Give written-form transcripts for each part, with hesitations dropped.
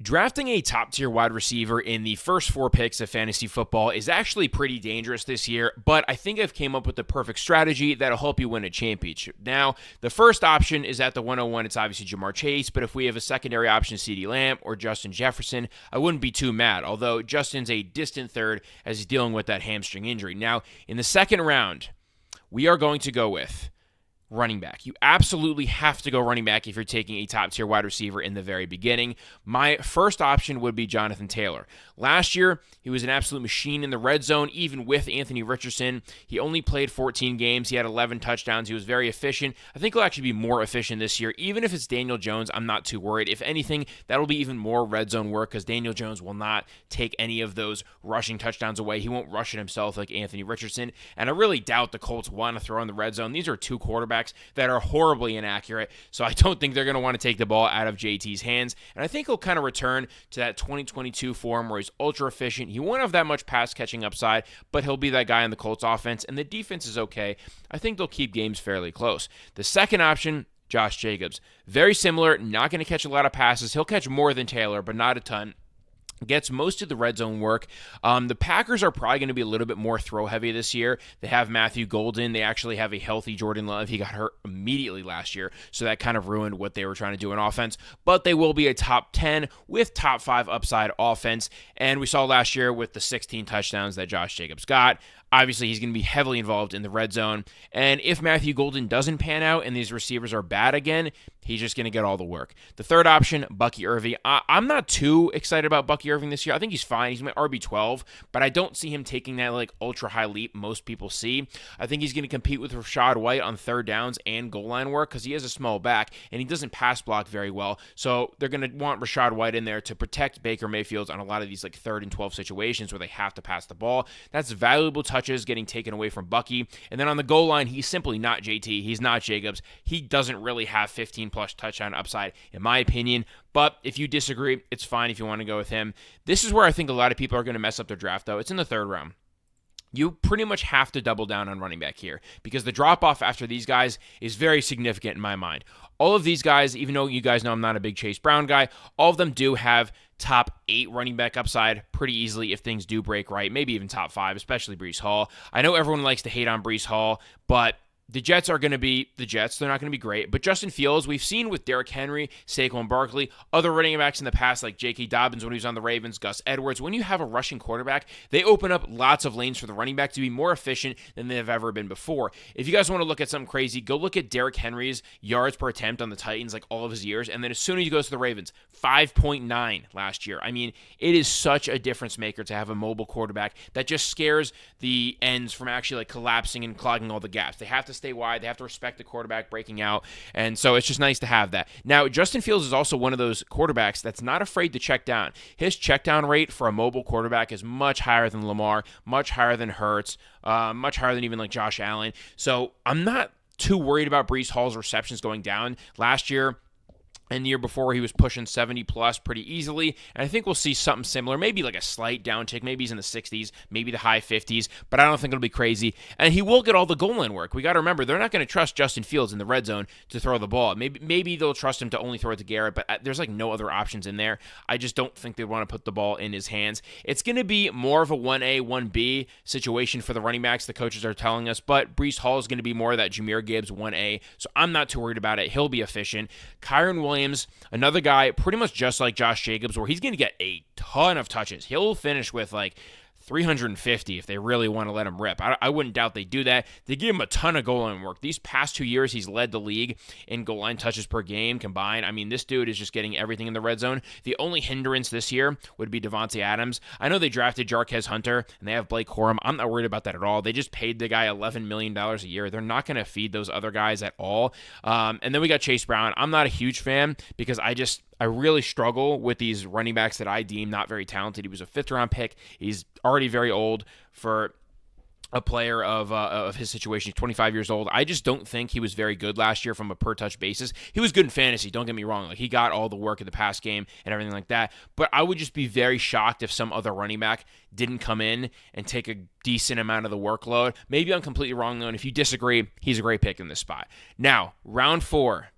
Drafting a top-tier wide receiver in the first 4 picks of fantasy football is actually pretty dangerous this year, but I think I've came up with the perfect strategy that'll help you win a championship. Now, the first option is at the 101. It's obviously Jamar Chase, but if we have a secondary option, CeeDee Lamb or Justin Jefferson, I wouldn't be too mad, although Justin's a distant third as he's dealing with that hamstring injury. Now, in the second round, we are going to go with running back. You absolutely have to go running back if you're taking a top-tier wide receiver in the very beginning. My first option would be Jonathan Taylor. Last year, he was an absolute machine in the red zone, even with Anthony Richardson. He only played 14 games. He had 11 touchdowns. He was very efficient. I think he'll actually be more efficient this year. Even if it's Daniel Jones, I'm not too worried. If anything, that'll be even more red zone work because Daniel Jones will not take any of those rushing touchdowns away. He won't rush it himself like Anthony Richardson. And I really doubt the Colts want to throw in the red zone. These are two quarterbacks that are horribly inaccurate, so I don't think they're going to want to take the ball out of JT's hands, and I think he'll kind of return to that 2022 form where he's ultra efficient. He won't have that much pass catching upside, but he'll be that guy in the Colts offense, and the defense is okay. I think they'll keep games fairly close. The second option, Josh Jacobs. Very similar, not going to catch a lot of passes. He'll catch more than Taylor, but not a ton. Gets most of the red zone work. The Packers are probably going to be a little bit more throw heavy this year. They have Matthew Golden. They actually have a healthy Jordan Love. He got hurt immediately last year, so that kind of ruined what they were trying to do in offense. But they will be a top 10 with top 5 upside offense. And we saw last year with the 16 touchdowns that Josh Jacobs got. Obviously, he's going to be heavily involved in the red zone. And if Matthew Golden doesn't pan out and these receivers are bad again, he's just going to get all the work. The third option, Bucky Irving. I'm not too excited about Bucky Irving this year. I think he's fine. He's my RB12, but I don't see him taking that like ultra high leap most people see. I think he's going to compete with Rachaad White on third downs and goal line work because he has a small back and he doesn't pass block very well. So they're going to want Rachaad White in there to protect Baker Mayfield on a lot of these like 3rd and 12 situations where they have to pass the ball. That's valuable touches getting taken away from Bucky. And then on the goal line, he's simply not JT. He's not Jacobs. He doesn't really have 15-plus touchdown upside, in my opinion. But if you disagree, it's fine if you want to go with him. This is where I think a lot of people are going to mess up their draft, though. It's in the 3rd round. You pretty much have to double down on running back here because the drop-off after these guys is very significant in my mind. All of these guys, even though you guys know I'm not a big Chase Brown guy, all of them do have top 8 running back upside pretty easily if things do break right, maybe even top 5, especially Breece Hall. I know everyone likes to hate on Breece Hall, but the Jets are going to be the Jets. They're not going to be great. But Justin Fields, we've seen with Derrick Henry, Saquon Barkley, other running backs in the past like J.K. Dobbins when he was on the Ravens, Gus Edwards. When you have a rushing quarterback, they open up lots of lanes for the running back to be more efficient than they've ever been before. If you guys want to look at something crazy, go look at Derrick Henry's yards per attempt on the Titans like all of his years. And then as soon as he goes to the Ravens, 5.9 last year. I mean, it is such a difference maker to have a mobile quarterback that just scares the ends from actually like collapsing and clogging all the gaps. They have to stay wide. They have to respect the quarterback breaking out. And so it's just nice to have that. Now, Justin Fields is also one of those quarterbacks that's not afraid to check down. His check down rate for a mobile quarterback is much higher than Lamar, much higher than Hurts, much higher than even like Josh Allen. So I'm not too worried about Breece Hall's receptions going down. Last year, and the year before, he was pushing 70-plus pretty easily. And I think we'll see something similar, maybe like a slight downtick. Maybe he's in the 60s, maybe the high 50s, but I don't think it'll be crazy. And he will get all the goal line work. We got to remember, they're not going to trust Justin Fields in the red zone to throw the ball. Maybe they'll trust him to only throw it to Garrett, but there's like no other options in there. I just don't think they want to put the ball in his hands. It's going to be more of a 1A, 1B situation for the running backs, the coaches are telling us, but Breece Hall is going to be more of that Jahmyr Gibbs 1A, so I'm not too worried about it. He'll be efficient. Kyron Williams, another guy pretty much just like Josh Jacobs, where he's going to get a ton of touches. He'll finish with like 350 if they really want to let him rip. I wouldn't doubt they do that. They give him a ton of goal line work. These past 2 years, he's led the league in goal line touches per game combined. I mean, this dude is just getting everything in the red zone. The only hindrance this year would be Devontae Adams. I know they drafted Jarquez Hunter, and they have Blake Corum. I'm not worried about that at all. They just paid the guy $11 million a year. They're not going to feed those other guys at all. And then we got Chase Brown. I'm not a huge fan because I really struggle with these running backs that I deem not very talented. He was a 5th-round pick. He's already very old for a player of his situation. He's 25 years old. I just don't think he was very good last year from a per-touch basis. He was good in fantasy, don't get me wrong. Like, he got all the work in the pass game and everything like that. But I would just be very shocked if some other running back didn't come in and take a decent amount of the workload. Maybe I'm completely wrong, though, and if you disagree, he's a great pick in this spot. Now, round 4,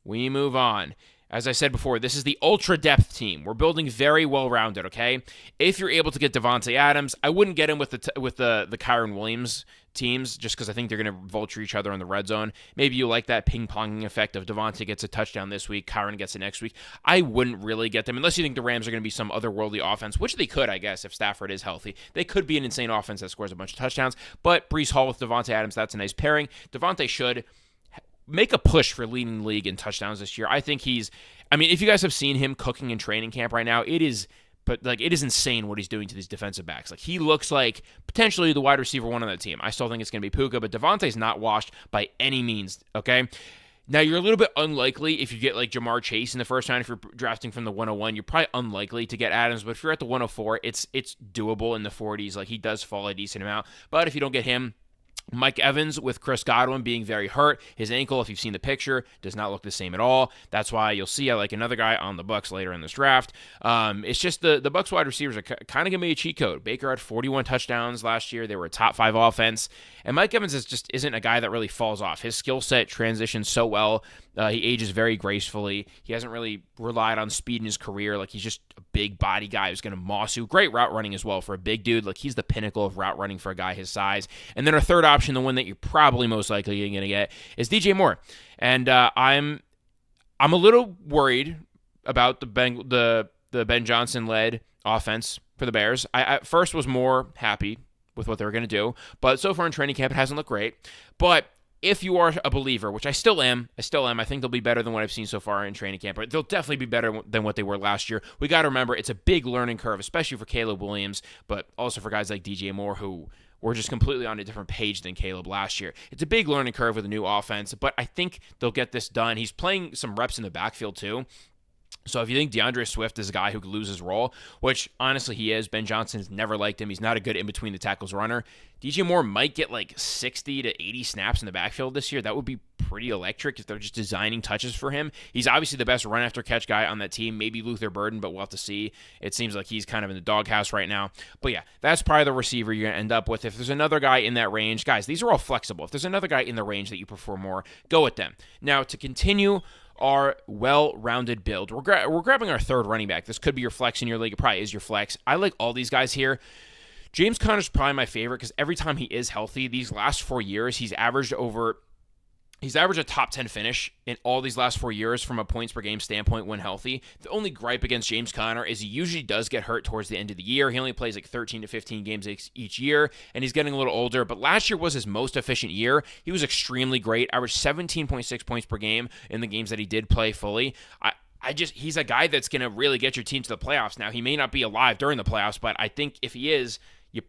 we move on. As I said before, this is the ultra depth team. We're building very well rounded. Okay, if you're able to get Devontae Adams, I wouldn't get him with the Kyron Williams teams just because I think they're going to vulture each other in the red zone. Maybe you like that ping ponging effect of Devontae gets a touchdown this week, Kyron gets it next week. I wouldn't really get them unless you think the Rams are going to be some otherworldly offense, which they could, I guess, if Stafford is healthy. They could be an insane offense that scores a bunch of touchdowns. But Breece Hall with Devontae Adams, that's a nice pairing. Devontae should make a push for leading the league in touchdowns this year. I think if you guys have seen him cooking in training camp right now, it is insane what he's doing to these defensive backs. Like, he looks like potentially the wide receiver one on that team. I still think it's going to be Puka, but Devontae's not washed by any means, okay? Now, you're a little bit unlikely if you get like Jamar Chase in the first round. If you're drafting from the 101, you're probably unlikely to get Adams, but if you're at the 104, it's doable in the 40s. Like, he does fall a decent amount, but if you don't get him, Mike Evans with Chris Godwin being very hurt. His ankle, if you've seen the picture, does not look the same at all. That's why you'll see I like another guy on the Bucs later in this draft. It's just the Bucs wide receivers are kind of going to be a cheat code. Baker had 41 touchdowns last year. They were a top 5 offense. And Mike Evans isn't a guy that really falls off. His skill set transitions so well. He ages very gracefully. He hasn't really relied on speed in his career. Like, he's just a big body guy who's going to moss you. Great route running as well for a big dude. Like, he's the pinnacle of route running for a guy his size. And then our third option, the one that you're probably most likely going to get, is DJ Moore. And I'm a little worried about the Ben Johnson-led offense for the Bears. I at first was more happy with what they were going to do, but so far in training camp, it hasn't looked great. But if you are a believer, which I still am, I think they'll be better than what I've seen so far in training camp, but they'll definitely be better than what they were last year. We got to remember, it's a big learning curve, especially for Caleb Williams, but also for guys like DJ Moore, who were just completely on a different page than Caleb last year. It's a big learning curve with a new offense, but I think they'll get this done. He's playing some reps in the backfield too. So if you think DeAndre Swift is a guy who could lose his role, which honestly he is, Ben Johnson's never liked him. He's not a good in-between the tackles runner. DJ Moore might get like 60 to 80 snaps in the backfield this year. That would be pretty electric if they're just designing touches for him. He's obviously the best run-after-catch guy on that team. Maybe Luther Burden, but we'll have to see. It seems like he's kind of in the doghouse right now. But yeah, that's probably the receiver you're going to end up with. If there's another guy in that range, guys, these are all flexible. If there's another guy in the range that you prefer more, go with them. Now, to continue our well-rounded build, we're grabbing our third running back. This could be your flex in your league. It probably is your flex. I like all these guys here. James Conner's probably my favorite because every time he is healthy, these last 4 years, he's averaged a top 10 finish in all these last 4 years from a points per game standpoint when healthy. The only gripe against James Conner is he usually does get hurt towards the end of the year. He only plays like 13 to 15 games each year, and he's getting a little older. But last year was his most efficient year. He was extremely great, averaged 17.6 points per game in the games that he did play fully. He's a guy that's going to really get your team to the playoffs. Now, he may not be alive during the playoffs, but I think if he is, you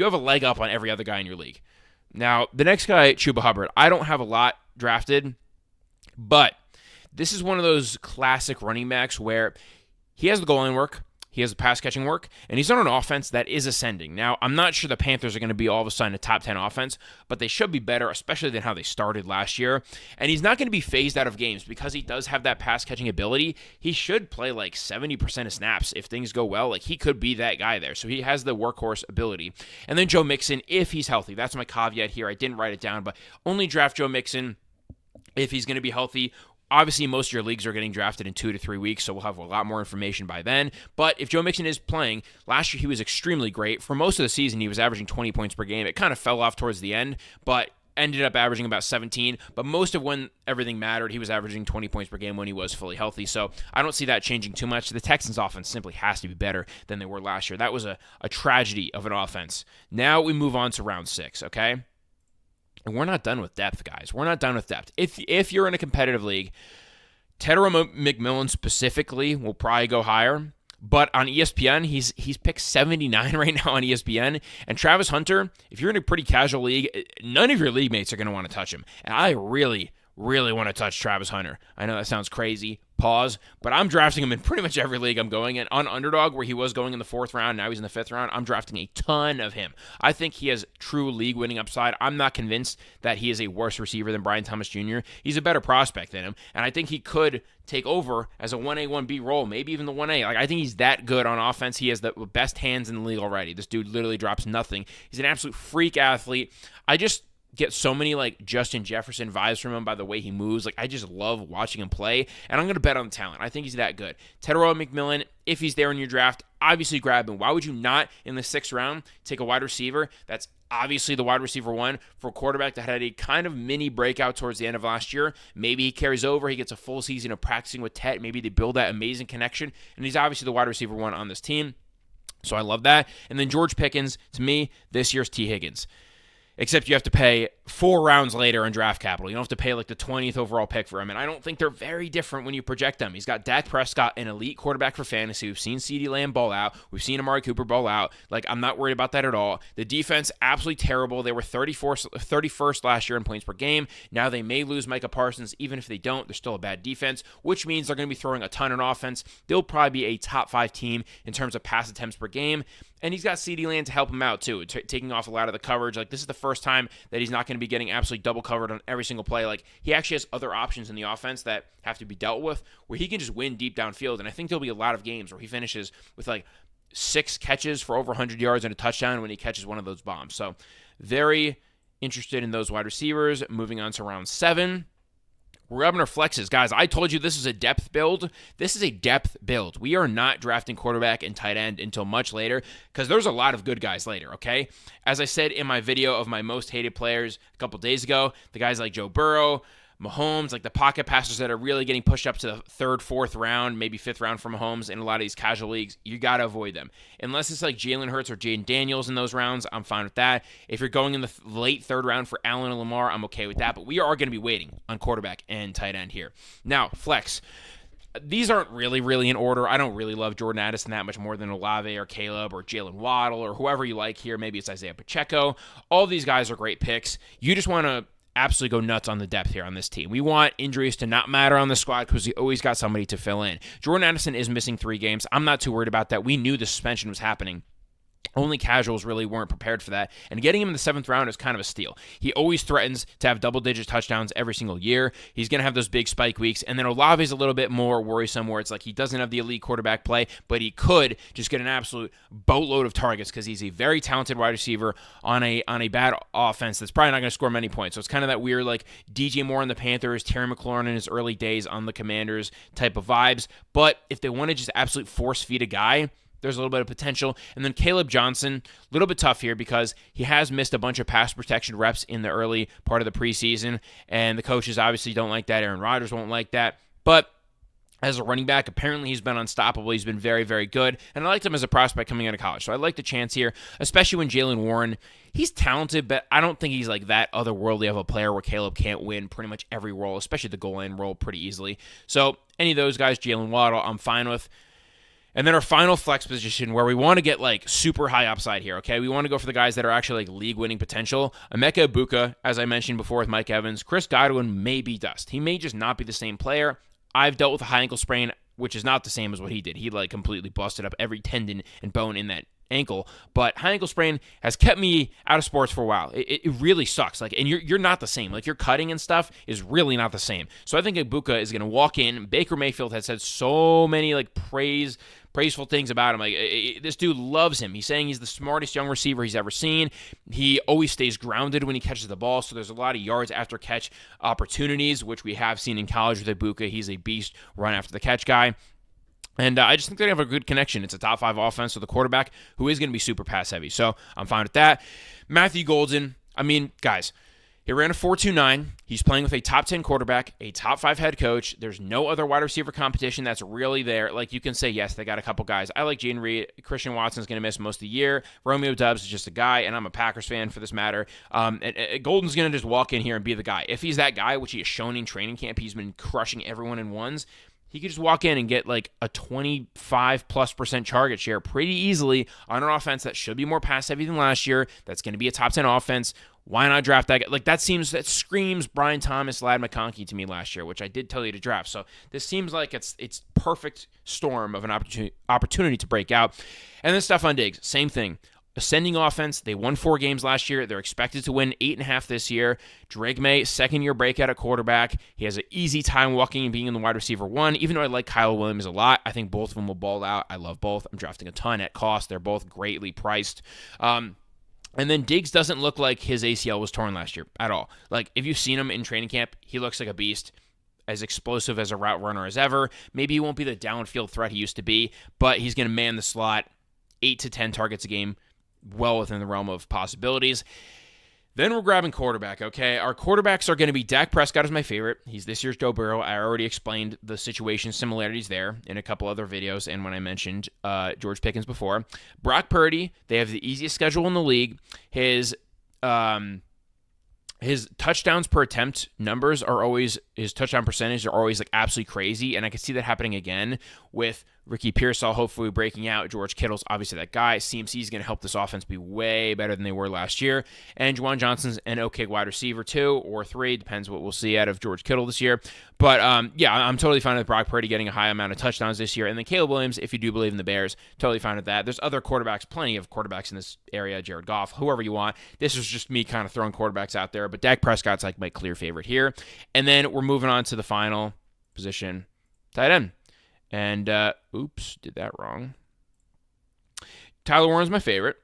have a leg up on every other guy in your league. Now, the next guy, Chuba Hubbard, I don't have a lot drafted, but this is one of those classic running backs where he has the goal line work, he has the pass-catching work, and he's on an offense that is ascending. Now, I'm not sure the Panthers are going to be all of a sudden a top 10 offense, but they should be better, especially than how they started last year. And he's not going to be phased out of games because he does have that pass-catching ability. He should play like 70% of snaps if things go well. Like, he could be that guy there. So he has the workhorse ability. And then Joe Mixon, if he's healthy. That's my caveat here. I didn't write it down, but only draft Joe Mixon if he's going to be healthy. Obviously, most of your leagues are getting drafted in 2 to 3 weeks, so we'll have a lot more information by then. But if Joe Mixon is playing, last year he was extremely great. For most of the season, he was averaging 20 points per game. It kind of fell off towards the end, but ended up averaging about 17. But most of when everything mattered, he was averaging 20 points per game when he was fully healthy. So I don't see that changing too much. The Texans' offense simply has to be better than they were last year. That was a tragedy of an offense. Now we move on to round 6, okay? And we're not done with depth, guys. We're not done with depth. If you're in a competitive league, Tedero McMillan specifically will probably go higher. But on ESPN, he's picked 79 right now on ESPN. And Travis Hunter, if you're in a pretty casual league, none of your league mates are going to want to touch him. And I really want to touch Travis Hunter. I know that sounds crazy. Pause. But I'm drafting him in pretty much every league I'm going in. On Underdog, where he was going in the 4th round, now he's in the 5th round, I'm drafting a ton of him. I think he has true league-winning upside. I'm not convinced that he is a worse receiver than Brian Thomas Jr. He's a better prospect than him, and I think he could take over as a 1A, 1B role, maybe even the 1A. Like, I think he's that good on offense. He has the best hands in the league already. This dude literally drops nothing. He's an absolute freak athlete. get so many like Justin Jefferson vibes from him by the way he moves. Like I just love watching him play, and I'm going to bet on the talent. I think he's that good. Tetairoa McMillan, if he's there in your draft, obviously grab him. Why would you not in the 6th round take a wide receiver that's obviously the wide receiver 1 for a quarterback that had a kind of mini breakout towards the end of last year? Maybe he carries over, he gets a full season of practicing with Tet, maybe they build that amazing connection, and he's obviously the wide receiver 1 on this team. So I love that. And then George Pickens, to me, this year's T. Higgins. Except you have to pay 4 rounds later in draft capital. You don't have to pay like the 20th overall pick for him. And I don't think they're very different when you project them. He's got Dak Prescott, an elite quarterback for fantasy. We've seen CeeDee Lamb ball out. We've seen Amari Cooper ball out. Like, I'm not worried about that at all. The defense, absolutely terrible. They were 31st last year in points per game. Now they may lose Micah Parsons. Even if they don't, they're still a bad defense, which means they're going to be throwing a ton on offense. They'll probably be a top 5 team in terms of pass attempts per game. And he's got CeeDee Lamb to help him out, too, taking off a lot of the coverage. Like, this is the first time that he's not going to be getting absolutely double covered on every single play. Like, he actually has other options in the offense that have to be dealt with where he can just win deep downfield. And I think there'll be a lot of games where he finishes with, like, 6 catches for over 100 yards and a touchdown when he catches one of those bombs. So, very interested in those wide receivers. Moving on to round 7. We're grabbing our flexes. Guys, I told you this is a depth build. This is a depth build. We are not drafting quarterback and tight end until much later because there's a lot of good guys later, okay? As I said in my video of my most hated players a couple days ago, the guys like Joe Burrow, Mahomes, like the pocket passers that are really getting pushed up to the 3rd, 4th round, maybe 5th round for Mahomes in a lot of these casual leagues, you got to avoid them. Unless it's like Jalen Hurts or Jaden Daniels in those rounds, I'm fine with that. If you're going in the late 3rd round for Allen and Lamar, I'm okay with that. But we are going to be waiting on quarterback and tight end here. Now, flex. These aren't really in order. I don't really love Jordan Addison that much more than Olave or Caleb or Jalen Waddle or whoever you like here. Maybe it's Isaiah Pacheco. All these guys are great picks. You just want to absolutely go nuts on the depth here on this team. We want injuries to not matter on the squad because we always got somebody to fill in. Jordan Addison is missing 3 games. I'm not too worried about that. We knew the suspension was happening. Only casuals really weren't prepared for that. And getting him in the 7th round is kind of a steal. He always threatens to have double-digit touchdowns every single year. He's going to have those big spike weeks. And then Olave's a little bit more worrisome where it's like he doesn't have the elite quarterback play, but he could just get an absolute boatload of targets because he's a very talented wide receiver on a bad offense that's probably not going to score many points. So it's kind of that weird like DJ Moore on the Panthers, Terry McLaurin in his early days on the Commanders type of vibes. But if they want to just absolute force feed a guy, there's a little bit of potential. And then Caleb Johnson, a little bit tough here because he has missed a bunch of pass protection reps in the early part of the preseason, and the coaches obviously don't like that. Aaron Rodgers won't like that. But as a running back, apparently he's been unstoppable. He's been very, very good. And I liked him as a prospect coming out of college. So I like the chance here, especially when Jalen Warren, he's talented, but I don't think he's like that otherworldly of a player where Caleb can't win pretty much every role, especially the goal line role pretty easily. So any of those guys, Jalen Waddle, I'm fine with. And then our final flex position where we want to get like super high upside here, okay? We want to go for the guys that are actually like league-winning potential. Emeka Egbuka, as I mentioned before with Mike Evans. Chris Godwin may be dust. He may just not be the same player. I've dealt with a high ankle sprain, which is not the same as what he did. He like completely busted up every tendon and bone in that ankle, but high ankle sprain has kept me out of sports for a while. It really sucks. Like, and you're not the same. Like your cutting and stuff is really not the same. So I think Egbuka is going to walk in. Baker Mayfield has said so many like praiseful things about him. Like this dude loves him. He's saying he's the smartest young receiver he's ever seen. He always stays grounded when he catches the ball. So there's a lot of yards after catch opportunities, which we have seen in college with Egbuka. He's a beast run after the catch guy. And I just think they have a good connection. It's a top 5 offense with a quarterback who is going to be super pass heavy. So I'm fine with that. Matthew Golden, I mean, guys, he ran a 4.29. He's playing with a top 10 quarterback, a top 5 head coach. There's no other wide receiver competition that's really there. Like you can say, yes, they got a couple guys. I like Jaden Reed. Christian Watson's going to miss most of the year. Romeo Doubs is just a guy, and I'm a Packers fan for this matter. And Golden's going to just walk in here and be the guy. If he's that guy, which he has shown in training camp, he's been crushing everyone in ones. He could just walk in and get like a 25+% target share pretty easily on an offense that should be more pass heavy than last year. That's going to be a top 10 offense. Why not draft that guy? Like that screams Brian Thomas, Ladd McConkey to me last year, which I did tell you to draft. So this seems like it's perfect storm of an opportunity to break out. And then Stephon Diggs, same thing. Ascending offense. They won 4 games last year. They're expected to win 8.5 this year. Drake May, second-year breakout at quarterback. He has an easy time walking and being in the wide receiver 1. Even though I like Kyle Williams a lot, I think both of them will ball out. I love both. I'm drafting a ton at cost. They're both greatly priced. And then Diggs doesn't look like his ACL was torn last year at all. Like, if you've seen him in training camp, he looks like a beast, as explosive as a route runner as ever. Maybe he won't be the downfield threat he used to be, but he's going to man the slot, 8 to 10 targets a game, well within the realm of possibilities. Then we're grabbing quarterback, okay? Our quarterbacks are going to be Dak Prescott is my favorite. He's this year's Joe Burrow. I already explained the situation similarities there in a couple other videos and when I mentioned George Pickens before. Brock Purdy, they have the easiest schedule in the league. His touchdowns per attempt numbers are always, his touchdown percentage are always like absolutely crazy, and I can see that happening again with Ricky Pearsall hopefully breaking out. George Kittle's obviously that guy. CMC is going to help this offense be way better than they were last year, and Juwan Johnson's an okay wide receiver 2 or 3, depends what we'll see out of George Kittle this year. But yeah, I'm totally fine with Brock Purdy getting a high amount of touchdowns this year, and then Caleb Williams, if you do believe in the Bears, totally fine with that. There's other quarterbacks, plenty of quarterbacks in this area, Jared Goff, whoever you want. This is just me kind of throwing quarterbacks out there, but Dak Prescott's like my clear favorite here. And then we're moving on to the final position, tight end. And, oops, did that wrong. Tyler Warren's my favorite.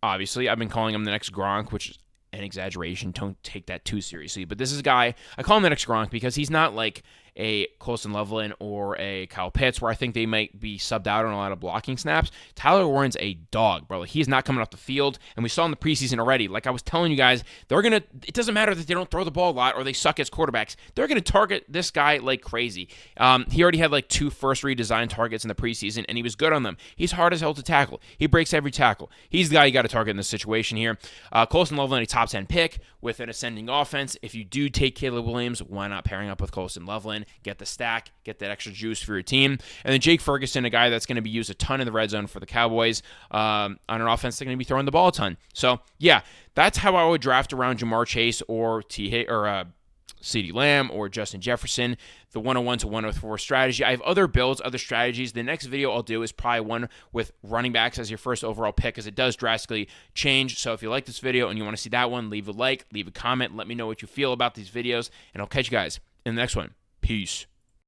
Obviously, I've been calling him the next Gronk, which is an exaggeration. Don't take that too seriously. But this is a guy, I call him the next Gronk because he's not like a Colson Loveland or a Kyle Pitts where I think they might be subbed out on a lot of blocking snaps. Tyler Warren's a dog, bro. Like, he's not coming off the field, and we saw in the preseason already. Like I was telling you guys, it doesn't matter that they don't throw the ball a lot or they suck as quarterbacks. They're going to target this guy like crazy. He already had like 2 first redesigned targets in the preseason, and he was good on them. He's hard as hell to tackle. He breaks every tackle. He's the guy you got to target in this situation here. Colson Loveland, a top 10 pick with an ascending offense. If you do take Caleb Williams, why not pairing up with Colson Loveland? Get the stack, get that extra juice for your team. And then Jake Ferguson, a guy that's going to be used a ton in the red zone for the Cowboys on an offense they're going to be throwing the ball a ton. So, yeah, that's how I would draft around Jamar Chase or CeeDee Lamb or Justin Jefferson, the 101 to 104 strategy. I have other builds, other strategies. The next video I'll do is probably one with running backs as your first overall pick because it does drastically change. So if you like this video and you want to see that one, leave a like, leave a comment, let me know what you feel about these videos, and I'll catch you guys in the next one. Peace.